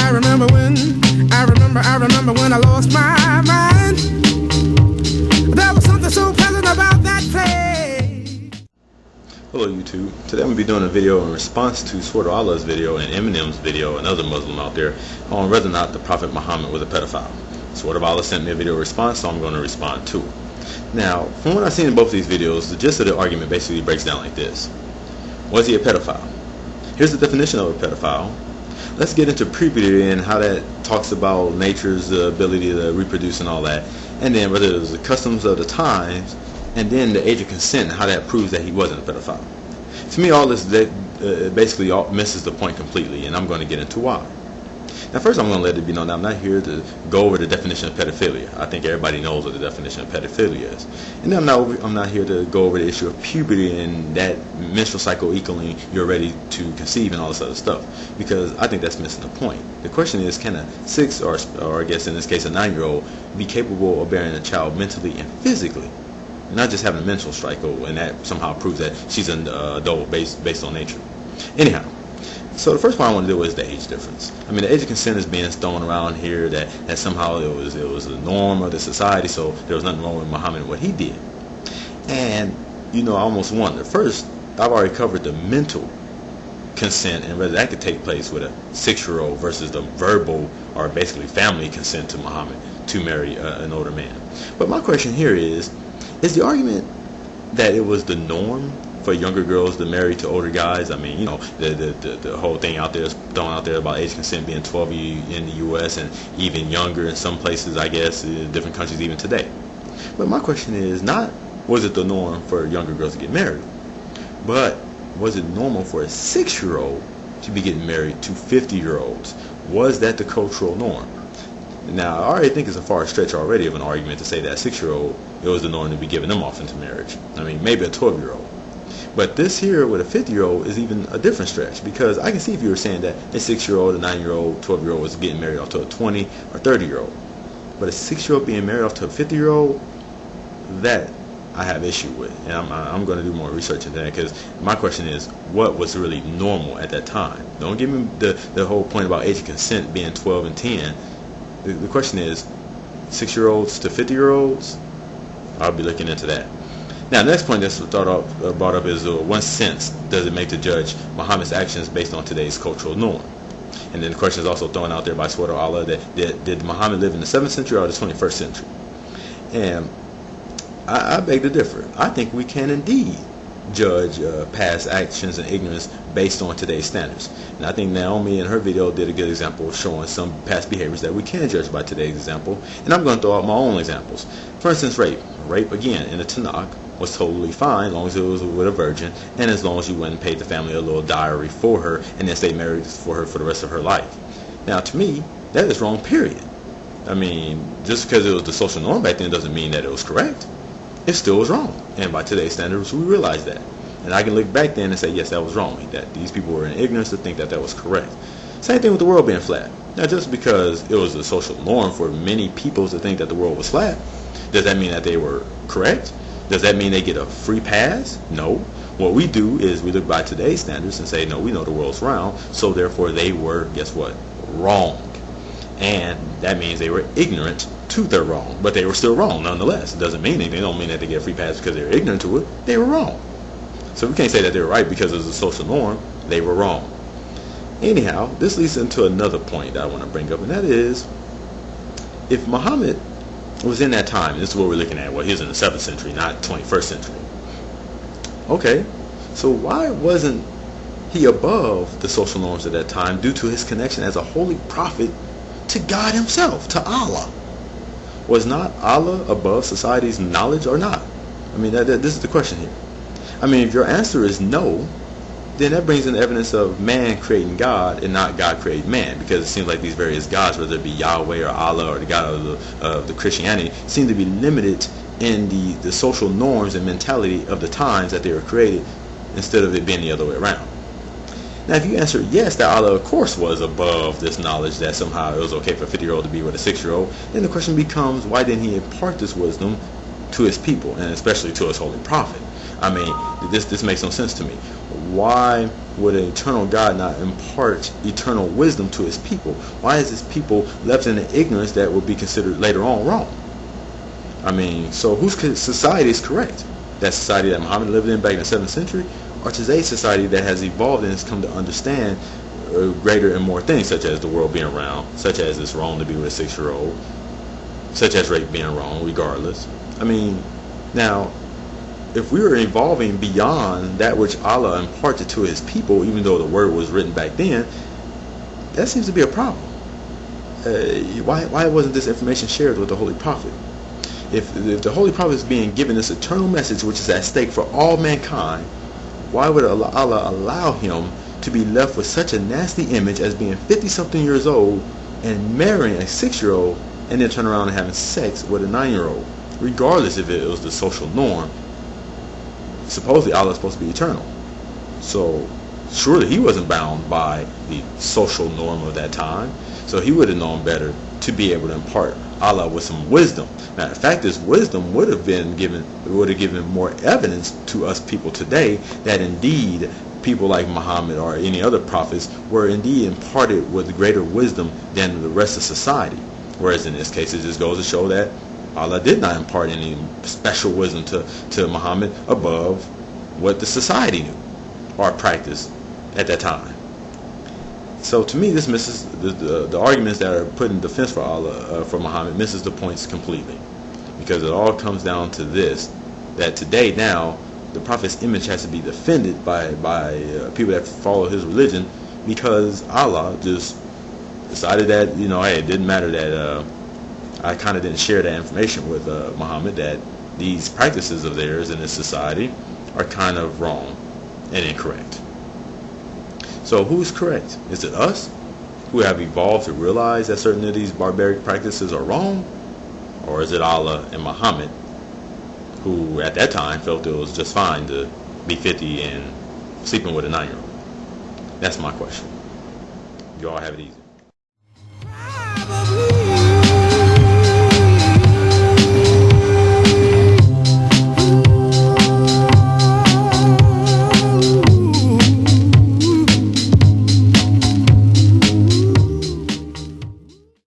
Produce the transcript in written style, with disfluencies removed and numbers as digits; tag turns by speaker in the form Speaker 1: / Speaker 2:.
Speaker 1: I remember when I lost my mind. There was something so pleasant about that place.
Speaker 2: Hello YouTube. Today I'm going to be doing a video in response to Sword of Allah's video and Eminem's video, another Muslim out there, on whether or not the Prophet Muhammad was a pedophile. Sword of Allah sent me a video response, so I'm going to respond to it. Now, from what I've seen in both of these videos, the gist of the argument basically breaks down like this. Was he a pedophile? Here's the definition of a pedophile. Let's get into puberty and how that talks about nature's ability to reproduce and all that, and then whether it was the customs of the times, and then the age of consent and how that proves that he wasn't a pedophile. To me, all this basically misses the point completely, and I'm going to get into why. Now, first, I'm going to let it be known that I'm not here to go over the definition of pedophilia. I think everybody knows what the definition of pedophilia is. And then I'm not here to go over the issue of puberty and that menstrual cycle equaling you're ready to conceive and all this other stuff, because I think that's missing the point. The question is, can a 6 or I guess in this case a 9-year-old be capable of bearing a child mentally and physically, not just having a menstrual cycle, and that somehow proves that she's an adult based on nature. Anyhow. So the first point I want to do is the age difference. I mean, the age of consent is being thrown around here that somehow it was the norm of the society, so there was nothing wrong with Muhammad and what he did. And, you know, I almost wonder. First, I've already covered the mental consent and whether that could take place with a 6-year-old versus the verbal or basically family consent to Muhammad to marry an older man. But my question here is the argument that it was the norm for younger girls to marry to older guys? I mean, you know, the whole thing out there is thrown out there about age consent being 12 in the U.S. and even younger in some places, I guess, in different countries even today. But my question is not, was it the norm for younger girls to get married, but was it normal for a 6-year-old to be getting married to 50-year-olds? Was that the cultural norm? Now, I already think it's a far stretch already of an argument to say that a 6-year-old, it was the norm to be giving them off into marriage. I mean, maybe a 12-year-old. But this here with a 50-year-old is even a different stretch, because I can see if you were saying that a 6-year-old, a 9-year-old, 12-year-old was getting married off to a 20 or 30-year-old. But a 6-year-old being married off to a 50-year-old, that I have issue with. And I'm going to do more research into that, because my question is, what was really normal at that time? Don't give me the whole point about age of consent being 12 and 10. The question is, 6-year-olds to 50-year-olds? I'll be looking into that. Now, the next point that's brought up is, what sense does it make to judge Muhammad's actions based on today's cultural norm? And then the question is also thrown out there by Sword of Allah that did Muhammad live in the 7th century or the 21st century? And I beg to differ. I think we can indeed judge past actions and ignorance based on today's standards. And I think Naomi in her video did a good example of showing some past behaviors that we can judge by today's example. And I'm going to throw out my own examples. For instance, rape. Rape, again, in the Tanakh, was totally fine as long as it was with a virgin, and as long as you went and paid the family a little dowry for her and then stay married for her for the rest of her life. Now, to me, that is wrong, period. I mean, just because it was the social norm back then doesn't mean that it was correct. It still was wrong, and by today's standards we realize that. And I can look back then and say, yes, that was wrong, that these people were in ignorance to think that that was correct. Same thing with the world being flat. Now, just because it was the social norm for many people to think that the world was flat, does that mean that they were correct? Does that mean they get a free pass? No. What we do is we look by today's standards and say, no, we know the world's round, so therefore they were, guess what, wrong. And that means they were ignorant to their wrong, but they were still wrong nonetheless. It doesn't mean anything. They don't mean that they get a free pass because they were ignorant to it. They were wrong. So we can't say that they were right because it was a social norm. They were wrong. Anyhow, this leads into another point that I want to bring up, and that is, if Muhammad was in that time, this is what we're looking at, well, he was in the 7th century, not 21st century. Okay, so why wasn't he above the social norms at that time due to his connection as a holy prophet to God himself, to Allah? Was not Allah above society's knowledge or not? I mean, this is the question here. I mean, if your answer is no, then that brings in evidence of man creating God and not God creating man, because it seems like these various gods, whether it be Yahweh or Allah or the God of the Christianity, seem to be limited in the social norms and mentality of the times that they were created, instead of it being the other way around. Now, if you answer yes, that Allah of course was above this knowledge that somehow it was okay for a 50-year-old to be with a 6-year-old, then the question becomes, why didn't he impart this wisdom to his people, and especially to his holy prophet? I mean, this makes no sense to me. why would an eternal God not impart eternal wisdom to his people? Why is his people left in the ignorance that will be considered later on wrong? I mean, so whose society is correct? That society that Muhammad lived in back in the 7th century, or today's society that has evolved and has come to understand greater and more things, such as the world being round, such as it's wrong to be with a 6-year-old, such as rape being wrong regardless. I mean, now, if we were evolving beyond that which Allah imparted to his people, even though the word was written back then, that seems to be a problem. Why wasn't this information shared with the Holy Prophet? If the Holy Prophet is being given this eternal message which is at stake for all mankind, why would Allah allow him to be left with such a nasty image as being 50-something years old and marrying a 6-year-old and then turn around and having sex with a 9-year-old, regardless if it was the social norm? Supposedly Allah is supposed to be eternal, so surely he wasn't bound by the social norm of that time, so he would have known better to be able to impart Allah with some wisdom. Matter of fact, this wisdom would have given more evidence to us people today that indeed people like Muhammad or any other prophets were indeed imparted with greater wisdom than the rest of society. Whereas in this case, it just goes to show that Allah did not impart any special wisdom to Muhammad above what the society knew or practiced at that time. So to me, this misses the arguments that are put in defense for Allah, for Muhammad, misses the points completely, because it all comes down to this: that today now the Prophet's image has to be defended by people that follow his religion, because Allah just decided that, you know, hey, it didn't matter that I kind of didn't share that information with Muhammad, that these practices of theirs in this society are kind of wrong and incorrect. So who's correct? Is it us, who have evolved to realize that certain of these barbaric practices are wrong? Or is it Allah and Muhammad, who at that time felt it was just fine to be 50 and sleeping with a 9-year-old? That's my question. You all have it easy.